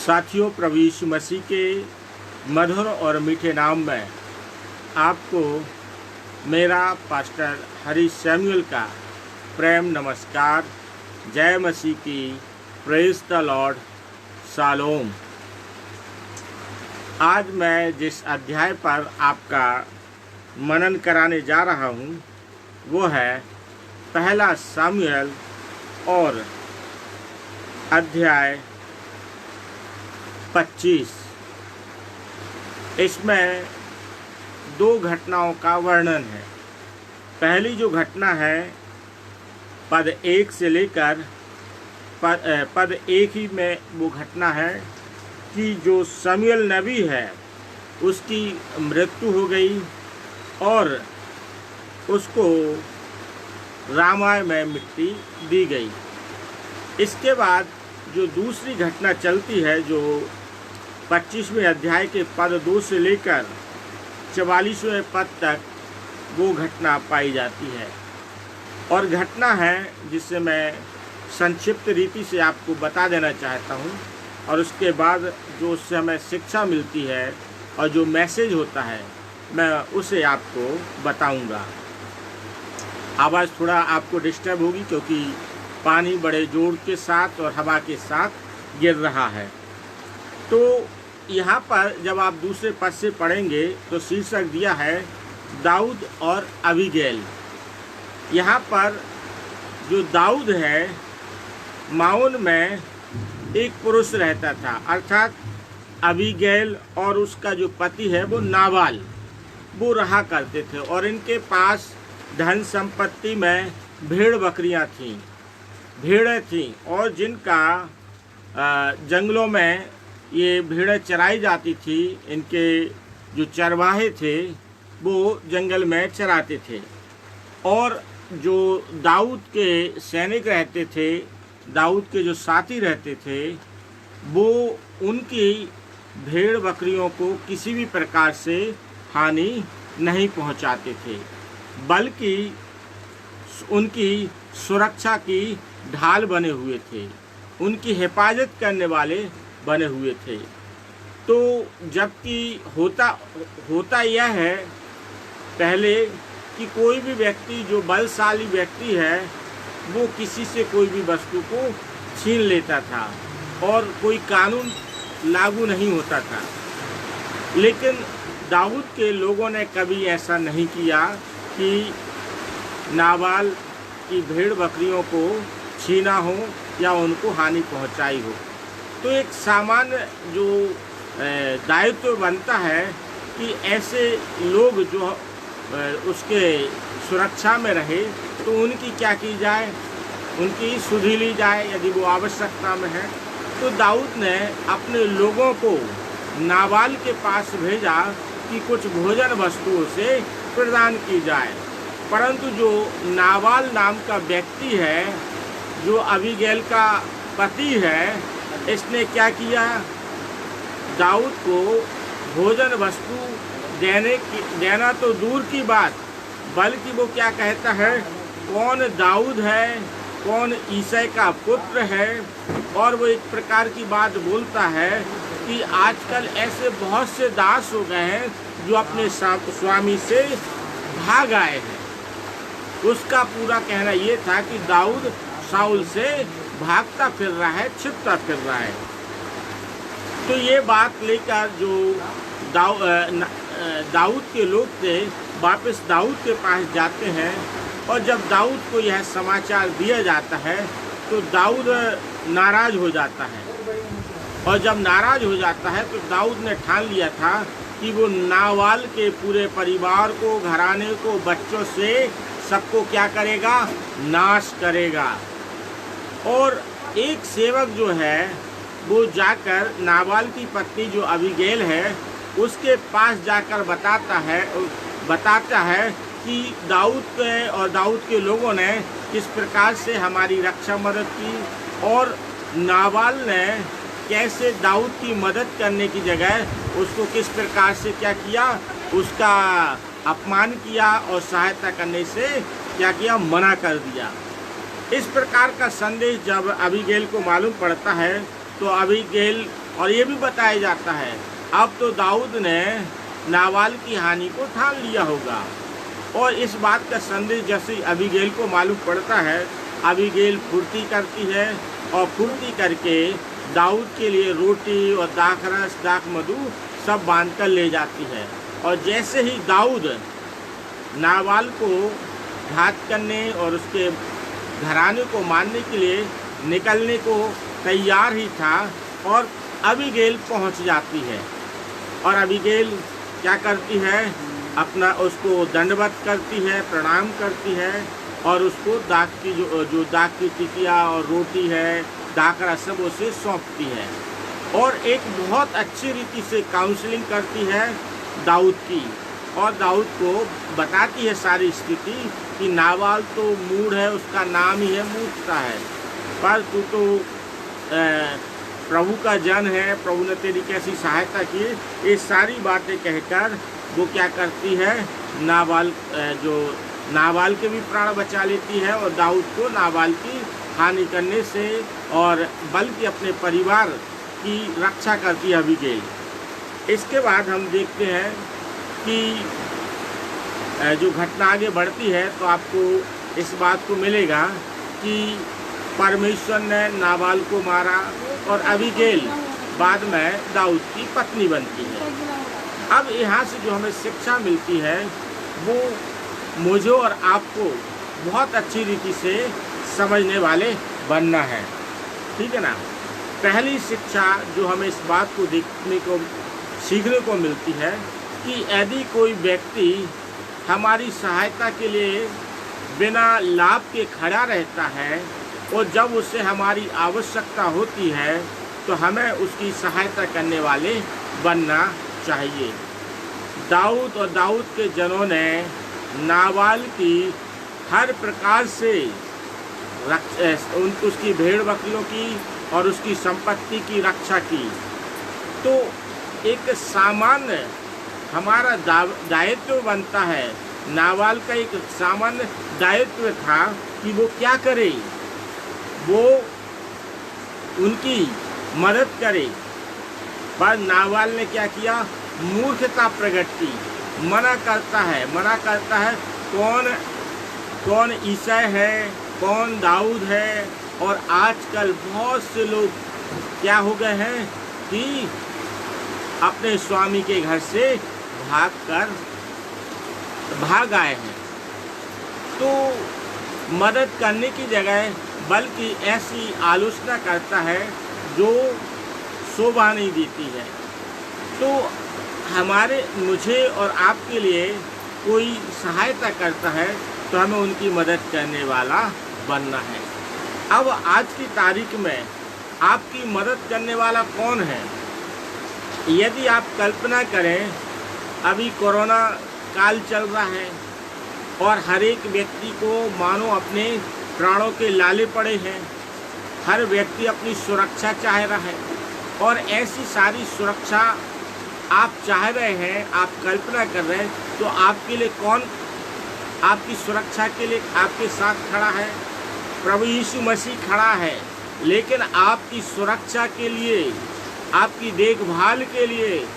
साथियों, प्रभु यीशु मसीह के मधुर और मीठे नाम में आपको मेरा पास्टर हरी सैमुअल का प्रेम नमस्कार। जय मसीह की, प्रेज द लॉर्ड, शालोम। आज मैं जिस अध्याय पर आपका मनन कराने जा रहा हूँ वो है पहला सामुएल और अध्याय 25। इसमें दो घटनाओं का वर्णन है। पहली जो घटना है पद 1 से लेकर पद 1 ही में वो घटना है कि जो शमूएल नबी है उसकी मृत्यु हो गई और उसको रामायण में मिट्टी दी गई। इसके बाद जो दूसरी घटना चलती है, जो 25वें अध्याय के पद 2 से लेकर 44वें पद तक वो घटना पाई जाती है। और घटना है जिसे मैं संक्षिप्त रीति से आपको बता देना चाहता हूँ, और उसके बाद जो उससे हमें शिक्षा मिलती है और जो मैसेज होता है मैं उसे आपको बताऊंगा। आवाज़ थोड़ा आपको डिस्टर्ब होगी क्योंकि पानी बड़े जोर के साथ और हवा के साथ गिर रहा है। तो यहाँ पर जब आप दूसरे पद से पढ़ेंगे तो शीर्षक दिया है दाऊद और अबीगैल। यहाँ पर जो दाऊद है, माओन में एक पुरुष रहता था, अर्थात अबीगैल और उसका जो पति है वो नाबाल, वो रहा करते थे। और इनके पास धन संपत्ति में भेड़ बकरियां थीं, भेड़ें थीं, और जिनका जंगलों में ये भेड़ें चराई जाती थी। इनके जो चरवाहे थे वो जंगल में चराते थे। और जो दाऊद के सैनिक रहते थे, दाऊद के जो साथी रहते थे, वो उनकी भेड़ बकरियों को किसी भी प्रकार से हानि नहीं पहुंचाते थे, बल्कि उनकी सुरक्षा की ढाल बने हुए थे, उनकी हिफाजत करने वाले बने हुए थे। तो जबकि होता यह है पहले कि कोई भी व्यक्ति जो बलशाली व्यक्ति है वो किसी से कोई भी वस्तु को छीन लेता था और कोई कानून लागू नहीं होता था। लेकिन दाऊद के लोगों ने कभी ऐसा नहीं किया कि नाबाल की भेड़ बकरियों को छीना हो या उनको हानि पहुंचाई हो। तो एक सामान्य जो दायित्व बनता है कि ऐसे लोग जो उसके सुरक्षा में रहे तो उनकी क्या की जाए, उनकी सुधि ली जाए यदि वो आवश्यकता में है। तो दाऊद ने अपने लोगों को नाबाल के पास भेजा कि कुछ भोजन वस्तुओं से प्रदान की जाए। परंतु जो नाबाल नाम का व्यक्ति है, जो अबीगैल का पति है, इसने क्या किया, दाऊद को भोजन वस्तु देना तो दूर की बात, बल्कि वो क्या कहता है, कौन दाऊद है, कौन ईसाई का पुत्र है। और वो एक प्रकार की बात बोलता है कि आजकल ऐसे बहुत से दास हो गए हैं जो अपने स्वामी से भाग आए हैं। उसका पूरा कहना ये था कि दाऊद शाऊल से भागता फिर रहा है, छिपता फिर रहा है। तो ये बात लेकर जो दाऊद के लोग थे वापस दाऊद के पास जाते हैं, और जब दाऊद को यह समाचार दिया जाता है तो दाऊद नाराज हो जाता है। और जब नाराज हो जाता है तो दाऊद ने ठान लिया था कि वो नाबाल के पूरे परिवार को, घराने को, बच्चों से सबको क्या करेगा, नाश करेगा। और एक सेवक जो है वो जाकर नाबाल की पत्नी जो अबीगैल है उसके पास जाकर बताता है कि दाऊद के और दाऊद के लोगों ने किस प्रकार से हमारी रक्षा मदद की, और नाबाल ने कैसे दाऊद की मदद करने की जगह उसको किस प्रकार से क्या किया, उसका अपमान किया और सहायता करने से क्या किया, मना कर दिया। इस प्रकार का संदेश जब अबीगैल को मालूम पड़ता है तो अबीगैल और ये भी बताया जाता है अब तो दाऊद ने नाबाल की हानि को ठान लिया होगा। और इस बात का संदेश जैसे अबीगैल को मालूम पड़ता है, अबीगैल फुर्ती करती है और फुर्ती करके दाऊद के लिए रोटी और दाखरस दाख मधु सब बांध कर ले जाती है। और जैसे ही दाऊद नाबाल को घात करने और उसके घराने को मारने के लिए निकलने को तैयार ही था और अबीगैल पहुंच जाती है। और अबीगैल क्या करती है, अपना उसको दंडवत करती है, प्रणाम करती है और उसको दाख की जो दाख की टिकिया और रोटी है, दाखरा सब उसे सौंपती है और एक बहुत अच्छी रीति से काउंसलिंग करती है दाऊद की। और दाऊद को बताती है सारी स्थिति कि नाबाल तो मूढ़ है, उसका नाम ही है मूर्खता है, पर तू तो प्रभु का जन है, प्रभु ने तेरी कैसी सहायता की। ये सारी बातें कहकर वो क्या करती है, नाबाल के भी प्राण बचा लेती है और दाऊद को नाबाल की हानि करने से और बल्कि अपने परिवार की रक्षा करती है अबीगैल। इसके बाद हम देखते हैं कि जो घटना आगे बढ़ती है तो आपको इस बात को मिलेगा कि परमेश्वर ने नाबाल को मारा और अबीगैल बाद में दाऊद की पत्नी बनती है। अब यहाँ से जो हमें शिक्षा मिलती है वो मुझे और आपको बहुत अच्छी रीति से समझने वाले बनना है, ठीक है ना। पहली शिक्षा जो हमें इस बात को सीखने को मिलती है कि यदि कोई व्यक्ति हमारी सहायता के लिए बिना लाभ के खड़ा रहता है और जब उससे हमारी आवश्यकता होती है तो हमें उसकी सहायता करने वाले बनना चाहिए। दाऊद और दाऊद के जनों ने नाबाल की हर प्रकार से उसकी भेड़ बकरियों की और उसकी संपत्ति की रक्षा की। तो एक सामान्य हमारा दायित्व बनता है, नाबाल का एक सामान्य दायित्व था कि वो क्या करे, वो उनकी मदद करे। पर नाबाल ने क्या किया, मूर्खता प्रकट की, मना करता है कौन ईसाई है, कौन दाऊद है। और आजकल बहुत से लोग क्या हो गए हैं कि अपने स्वामी के घर से भाग आए हैं। तो मदद करने की जगह बल्कि ऐसी आलोचना करता है जो शोभा नहीं देती है। तो मुझे और आपके लिए कोई सहायता करता है तो हमें उनकी मदद करने वाला बनना है। अब आज की तारीख में आपकी मदद करने वाला कौन है? यदि आप कल्पना करें, अभी कोरोना काल चल रहा है और हर एक व्यक्ति को मानो अपने प्राणों के लाले पड़े हैं, हर व्यक्ति अपनी सुरक्षा चाह रहा है और ऐसी सारी सुरक्षा आप चाह रहे हैं, आप कल्पना कर रहे हैं, तो आपके लिए कौन आपकी सुरक्षा के लिए आपके साथ खड़ा है? प्रभु यीशु मसीह खड़ा है। लेकिन आपकी सुरक्षा के लिए, आपकी देखभाल के लिए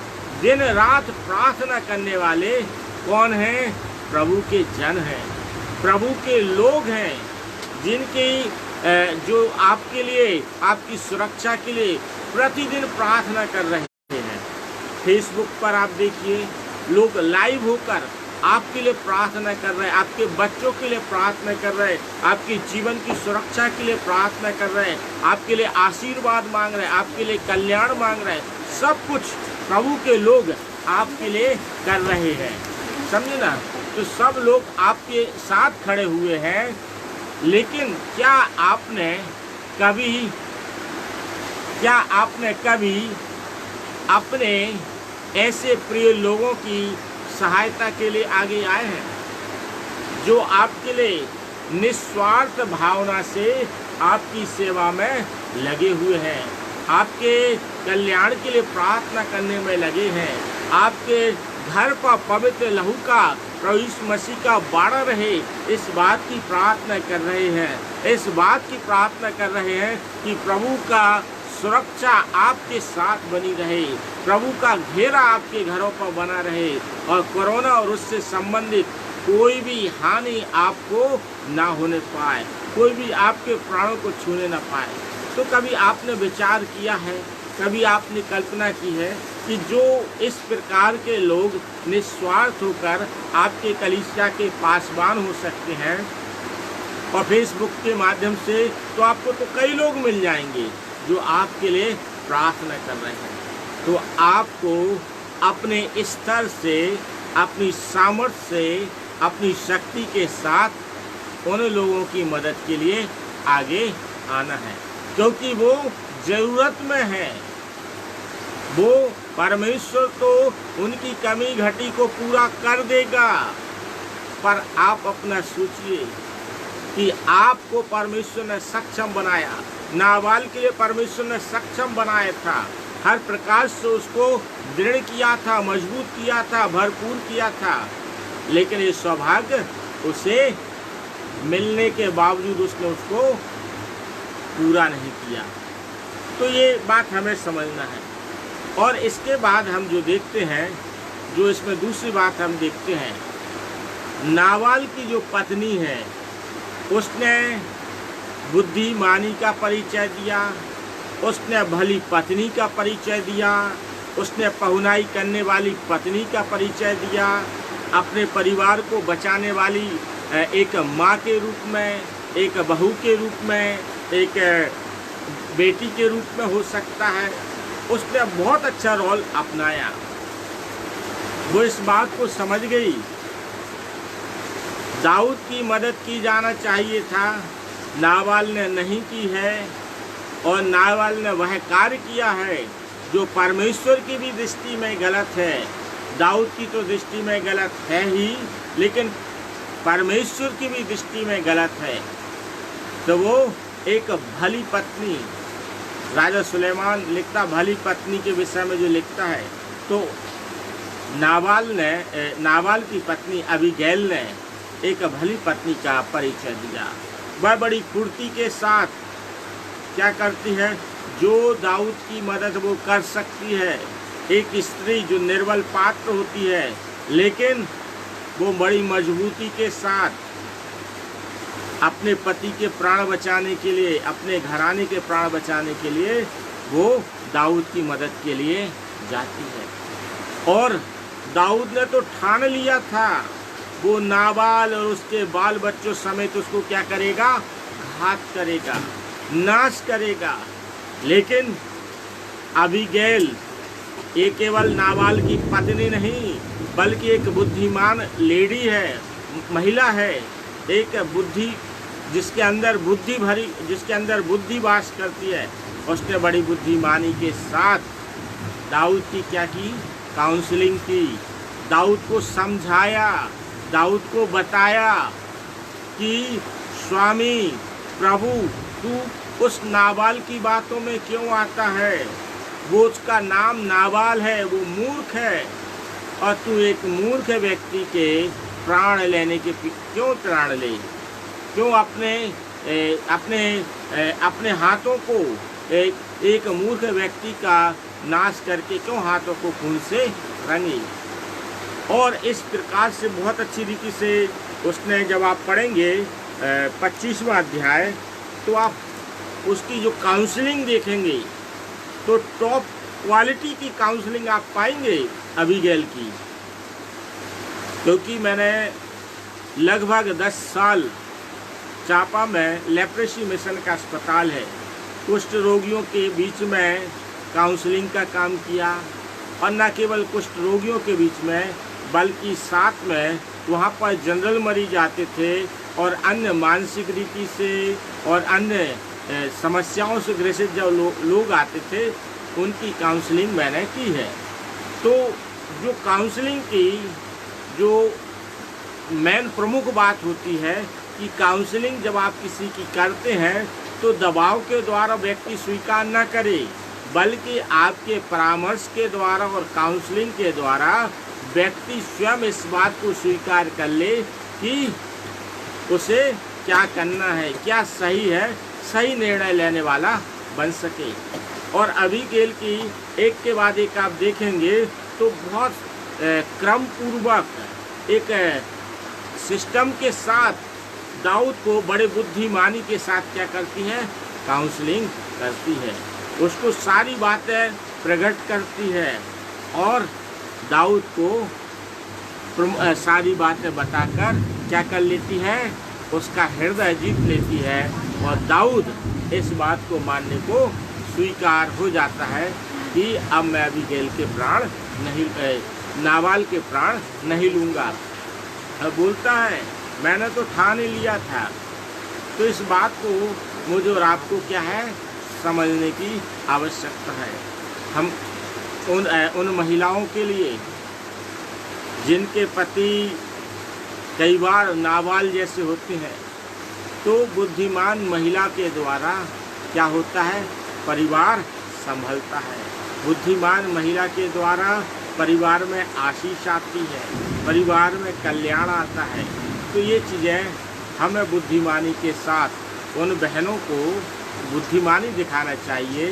दिन रात प्रार्थना करने वाले कौन हैं? प्रभु के जन हैं, प्रभु के लोग हैं, जो आपके लिए, आपकी सुरक्षा के लिए प्रतिदिन प्रार्थना कर रहे हैं। फेसबुक पर आप देखिए, लोग लाइव होकर आपके लिए प्रार्थना कर रहे हैं, आपके बच्चों के लिए प्रार्थना कर रहे हैं, आपके जीवन की सुरक्षा के लिए प्रार्थना कर रहे हैं, आपके लिए आशीर्वाद मांग रहे हैं, आपके लिए कल्याण मांग रहे हैं। सब कुछ प्रभु के लोग आपके लिए कर रहे हैं, समझे ना। तो सब लोग आपके साथ खड़े हुए हैं। लेकिन क्या आपने कभी अपने ऐसे प्रिय लोगों की सहायता के लिए आगे आए हैं जो आपके लिए निस्वार्थ भावना से आपकी सेवा में लगे हुए हैं, आपके कल्याण के लिए प्रार्थना करने में लगे हैं, आपके घर पर पवित्र लहू का, प्रभु यीशु मसीह का बाड़ा रहे, इस बात की प्रार्थना कर रहे हैं, इस बात की प्रार्थना कर रहे हैं कि प्रभु का सुरक्षा आपके साथ बनी रहे, प्रभु का घेरा आपके घरों पर बना रहे और कोरोना और उससे संबंधित कोई भी हानि आपको ना होने पाए, कोई भी आपके प्राणों को छूने ना पाए। तो कभी आपने विचार किया है, कभी आपने कल्पना की है कि जो इस प्रकार के लोग निस्वार्थ होकर आपके कलीसिया के पासवान हो सकते हैं और फेसबुक के माध्यम से, तो आपको तो कई लोग मिल जाएंगे जो आपके लिए प्रार्थना कर रहे हैं। तो आपको अपने स्तर से, अपनी सामर्थ्य से, अपनी शक्ति के साथ उन लोगों की मदद के लिए आगे आना है, क्योंकि वो ज़रूरत में है। वो परमेश्वर तो उनकी कमी घटी को पूरा कर देगा, पर आप अपना सोचिए कि आपको परमेश्वर ने सक्षम बनाया। नाबाल के लिए परमेश्वर ने सक्षम बनाया था, हर प्रकार से उसको दृढ़ किया था, मजबूत किया था, भरपूर किया था, लेकिन ये सौभाग्य उसे मिलने के बावजूद उसने उसको पूरा नहीं किया। तो ये बात हमें समझना है। और इसके बाद हम जो देखते हैं, जो इसमें दूसरी बात हम देखते हैं, नाबाल की जो पत्नी है उसने बुद्धिमानी का परिचय दिया, उसने भली पत्नी का परिचय दिया, उसने पहुनाई करने वाली पत्नी का परिचय दिया, अपने परिवार को बचाने वाली एक माँ के रूप में, एक बहू के रूप में, एक बेटी के रूप में हो सकता है। उसने बहुत अच्छा रोल अपनाया। वो इस बात को समझ गई दाऊद की मदद की जाना चाहिए था, नाबाल ने नहीं की है, और नाबाल ने वह कार्य किया है जो परमेश्वर की भी दृष्टि में गलत है। दाऊद की तो दृष्टि में गलत है ही, लेकिन परमेश्वर की भी दृष्टि में गलत है। तो वो एक भली पत्नी, राजा सुलेमान लिखता भली पत्नी के विषय में जो लिखता है, तो नाबाल की पत्नी अबीगैल ने एक भली पत्नी का परिचय दिया। वह बड़ी फुर्ती के साथ क्या करती है, जो दाऊद की मदद वो कर सकती है। एक स्त्री जो निर्बल पात्र होती है, लेकिन वो बड़ी मजबूती के साथ अपने पति के प्राण बचाने के लिए, अपने घराने के प्राण बचाने के लिए वो दाऊद की मदद के लिए जाती है। और दाऊद ने तो ठान लिया था वो नाबाल और उसके बाल बच्चों समेत उसको क्या करेगा, घात करेगा, नाश करेगा। लेकिन अबीगैल ये केवल नाबाल की पत्नी नहीं, बल्कि एक बुद्धिमान लेडी है, महिला है, एक बुद्धि जिसके अंदर बुद्धि वास करती है। उसने बड़ी बुद्धिमानी के साथ दाऊद की क्या की, काउंसलिंग की, दाऊद को समझाया, दाऊद को बताया कि स्वामी प्रभु तू उस नाबाल की बातों में क्यों आता है, वो उसका नाम नाबाल है, वो मूर्ख है, और तू एक मूर्ख व्यक्ति के प्राण लेने के क्यों प्राण ले, क्यों अपने हाथों को एक मूर्ख व्यक्ति का नाश करके क्यों हाथों को खून से रंगे। और इस प्रकार से बहुत अच्छी रीति से उसने, जब आप पढ़ेंगे 25वां अध्याय, तो आप उसकी जो काउंसलिंग देखेंगे तो टॉप क्वालिटी की काउंसलिंग आप पाएंगे अबीगैल की। क्योंकि मैंने लगभग 10 साल चापा में लेप्रेसी मिशन का अस्पताल है, कुष्ठ रोगियों के बीच में काउंसलिंग का काम किया, और न केवल कुष्ठ रोगियों के बीच में बल्कि साथ में वहाँ पर जनरल मरीज आते थे और अन्य मानसिक रीति से और अन्य समस्याओं से ग्रसित जो लोग आते थे, उनकी काउंसलिंग मैंने की है। तो जो काउंसलिंग की जो मेन प्रमुख बात होती है कि काउंसलिंग जब आप किसी की करते हैं तो दबाव के द्वारा व्यक्ति स्वीकार न करे, बल्कि आपके परामर्श के द्वारा और काउंसलिंग के द्वारा व्यक्ति स्वयं इस बात को स्वीकार कर ले कि उसे क्या करना है, क्या सही है, सही निर्णय लेने वाला बन सके। और अबीगैल की एक के बाद एक आप देखेंगे तो बहुत क्रम पूर्वक एक सिस्टम के साथ दाऊद को बड़े बुद्धिमानी के साथ क्या करती है, काउंसलिंग करती है, उसको सारी बातें प्रकट करती है और दाऊद को सारी बातें बताकर क्या कर लेती है, उसका हृदय जीत लेती है और दाऊद इस बात को मानने को स्वीकार हो जाता है कि अब मैं अबीगैल के प्राण नहीं, नाबाल के प्राण नहीं लूँगा। अब बोलता है मैंने तो ठान ही लिया था। तो इस बात को मुझे और आपको क्या है, समझने की आवश्यकता है। हम उन महिलाओं के लिए जिनके पति कई बार नाबाल जैसे होते हैं, तो बुद्धिमान महिला के द्वारा क्या होता है, परिवार संभलता है। बुद्धिमान महिला के द्वारा परिवार में आशीष आती है, परिवार में कल्याण आता है। तो ये चीज़ें हमें बुद्धिमानी के साथ उन बहनों को बुद्धिमानी दिखाना चाहिए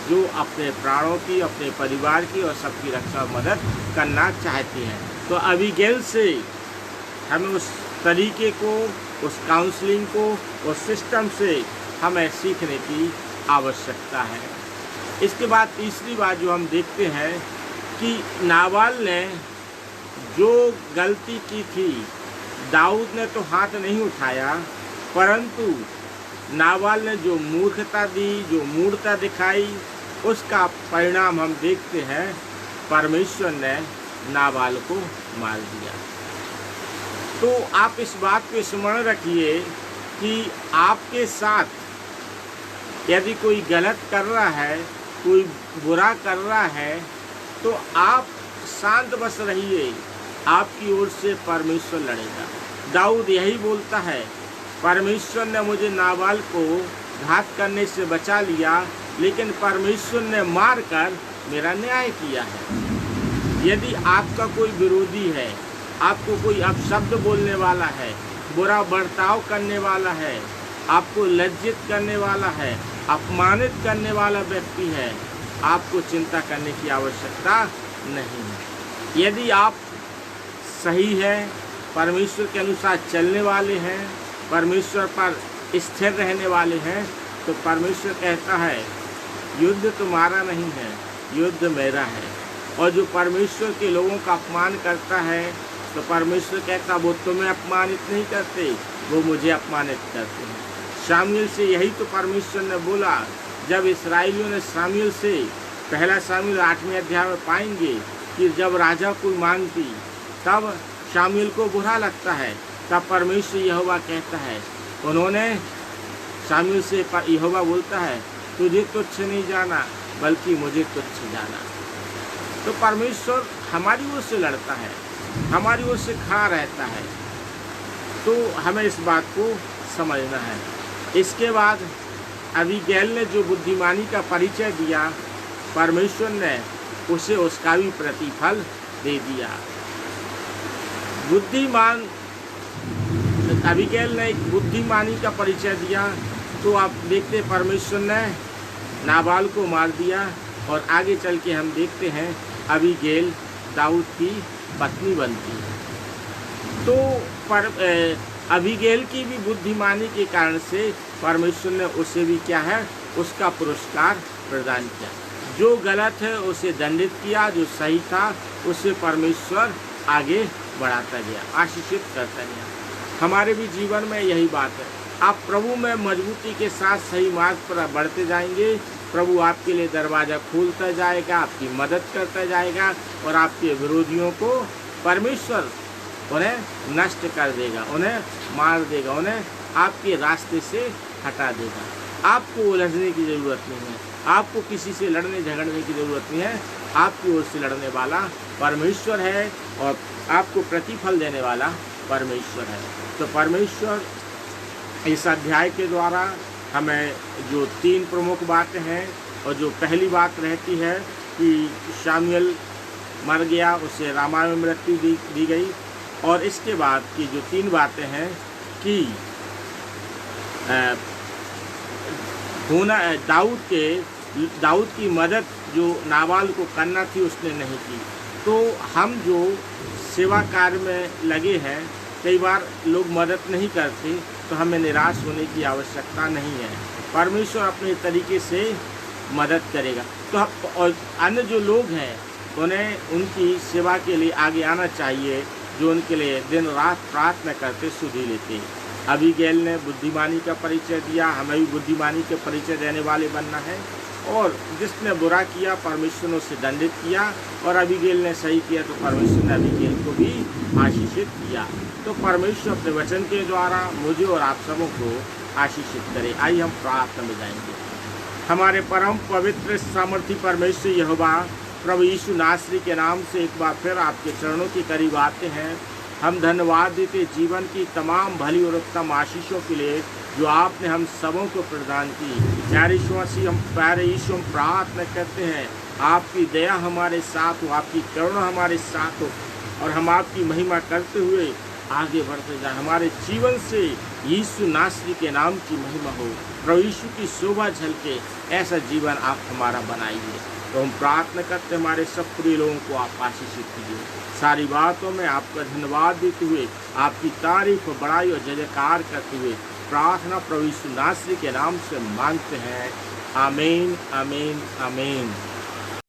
जो अपने प्राणों की, अपने परिवार की और सबकी रक्षा मदद करना चाहती हैं। तो अबीगैल से हमें उस तरीके को, उस काउंसलिंग को, उस सिस्टम से हमें सीखने की आवश्यकता है। इसके बाद तीसरी बात जो हम देखते हैं कि नाबाल ने जो गलती की थी, दाऊद ने तो हाथ नहीं उठाया, परंतु नाबाल ने जो मूर्खता दी, जो मूढ़ता दिखाई, उसका परिणाम हम देखते हैं, परमेश्वर ने नाबाल को मार दिया। तो आप इस बात को स्मरण रखिए कि आपके साथ यदि कोई गलत कर रहा है, कोई बुरा कर रहा है, तो आप शांत बस रहिए, आपकी ओर से परमेश्वर लड़ेगा। दाऊद यही बोलता है, परमेश्वर ने मुझे नाबाल को घात करने से बचा लिया, लेकिन परमेश्वर ने मार कर मेरा न्याय किया है। यदि आपका कोई विरोधी है, आपको कोई अपशब्द बोलने वाला है, बुरा बर्ताव करने वाला है, आपको लज्जित करने वाला है, अपमानित करने वाला व्यक्ति है, आपको चिंता करने की आवश्यकता नहीं है। यदि आप सही हैं, परमेश्वर के अनुसार चलने वाले हैं, परमेश्वर पर स्थिर रहने वाले हैं, तो परमेश्वर कहता है युद्ध तुम्हारा नहीं है, युद्ध मेरा है। और जो परमेश्वर के लोगों का अपमान करता है, तो परमेश्वर कहता वो तुम्हें अपमानित नहीं करते, वो मुझे अपमानित करते हैं। शामूएल से यही तो परमेश्वर ने बोला, जब इस्राएलियों ने शामूएल से, पहला शामूएल 8वें अध्याय में पाएंगे कि जब राजा को मांगती, तब शामूएल को बुरा लगता है, तब परमेश्वर यहोवा कहता है, उन्होंने शामूएल से, यहोवा बोलता है तुझे तुच्छ नहीं जाना, बल्कि मुझे तुच्छ जाना। तो परमेश्वर हमारी ओर से लड़ता है, हमारी ओर से खड़ा रहता है। तो हमें इस बात को समझना है। इसके बाद अबीगैल ने जो बुद्धिमानी का परिचय दिया, परमेश्वर ने उसे उसका भी प्रतिफल दे दिया। बुद्धिमान अबीगैल ने एक बुद्धिमानी का परिचय दिया, तो आप देखते परमेश्वर ने नाबाल को मार दिया। और आगे चल के हम देखते हैं अबीगैल दाऊद की पत्नी बनती है। तो अबीगैल की भी बुद्धिमानी के कारण से परमेश्वर ने उसे भी क्या है, उसका पुरस्कार प्रदान किया। जो गलत है उसे दंडित किया, जो सही था उसे परमेश्वर आगे बढ़ाता गया, आशीषित करता गया। हमारे भी जीवन में यही बात है। आप प्रभु में मजबूती के साथ सही मार्ग पर बढ़ते जाएंगे, प्रभु आपके लिए दरवाज़ा खोलता जाएगा, आपकी मदद करता जाएगा और आपके विरोधियों को परमेश्वर उन्हें नष्ट कर देगा, उन्हें मार देगा, उन्हें आपके रास्ते से हटा देगा। आपको उलझने की ज़रूरत नहीं है, आपको किसी से लड़ने झगड़ने की ज़रूरत नहीं है। आपकी ओर से लड़ने वाला परमेश्वर है और आपको प्रतिफल देने वाला परमेश्वर है। तो परमेश्वर इस अध्याय के द्वारा हमें जो 3 प्रमुख बातें हैं, और जो पहली बात रहती है कि शामूएल मर गया, उसे रामा में मृत्यु दी गई, और इसके बाद की जो 3 बातें हैं कि दाऊद के दाऊद की मदद जो नाबाल को करना थी उसने नहीं की। तो हम जो सेवा कार्य में लगे हैं, कई बार लोग मदद नहीं करते, तो हमें निराश होने की आवश्यकता नहीं है। परमेश्वर अपने तरीके से मदद करेगा। तो और अन्य जो लोग हैं उन्हें उनकी सेवा के लिए आगे आना चाहिए, जो उनके लिए दिन रात प्रार्थना करते सुधि लेते। अबीगैल ने बुद्धिमानी का परिचय दिया, हमें भी बुद्धिमानी के परिचय देने वाले बनना है। और जिसने बुरा किया परमेश्वर ने उसे दंडित किया, और अबीगैल ने सही किया तो परमेश्वर ने अबीगैल को भी आशीषित किया। तो परमेश्वर अपने वचन के द्वारा मुझे और आप सबों को आशीषित करे। आइए हम प्रार्थना में जाएंगे। हमारे परम पवित्र सामर्थी परमेश्वर यहोवा प्रभु यीशु नासरी के नाम से एक बार फिर आपके चरणों के करीब आते हैं। हम धन्यवाद देते जीवन की तमाम भली और उत्तम आशीषों के लिए जो आपने हम सबों को प्रदान की। प्यारे यीशु मसीह, हम प्यारे यीशु, हम प्रार्थना करते हैं आपकी दया हमारे साथ हो, आपकी करुणा हमारे साथ हो, और हम आपकी महिमा करते हुए आगे बढ़ते जाएं। हमारे जीवन से यीशु नासरी के नाम की महिमा हो, प्रभु यीशु की शोभा झलके, ऐसा जीवन आप हमारा बनाइए। तो हम प्रार्थना करते हमारे सब प्रिय लोगों को आप आशीषित कीजिए। सारी बातों में आपका धन्यवाद देते हुए, आपकी तारीफ और बड़ाई और जय जयकार करते हुए प्रार्थना प्रभु यीशु नासरी के नाम से मांगते हैं। आमीन, आमीन, आमीन।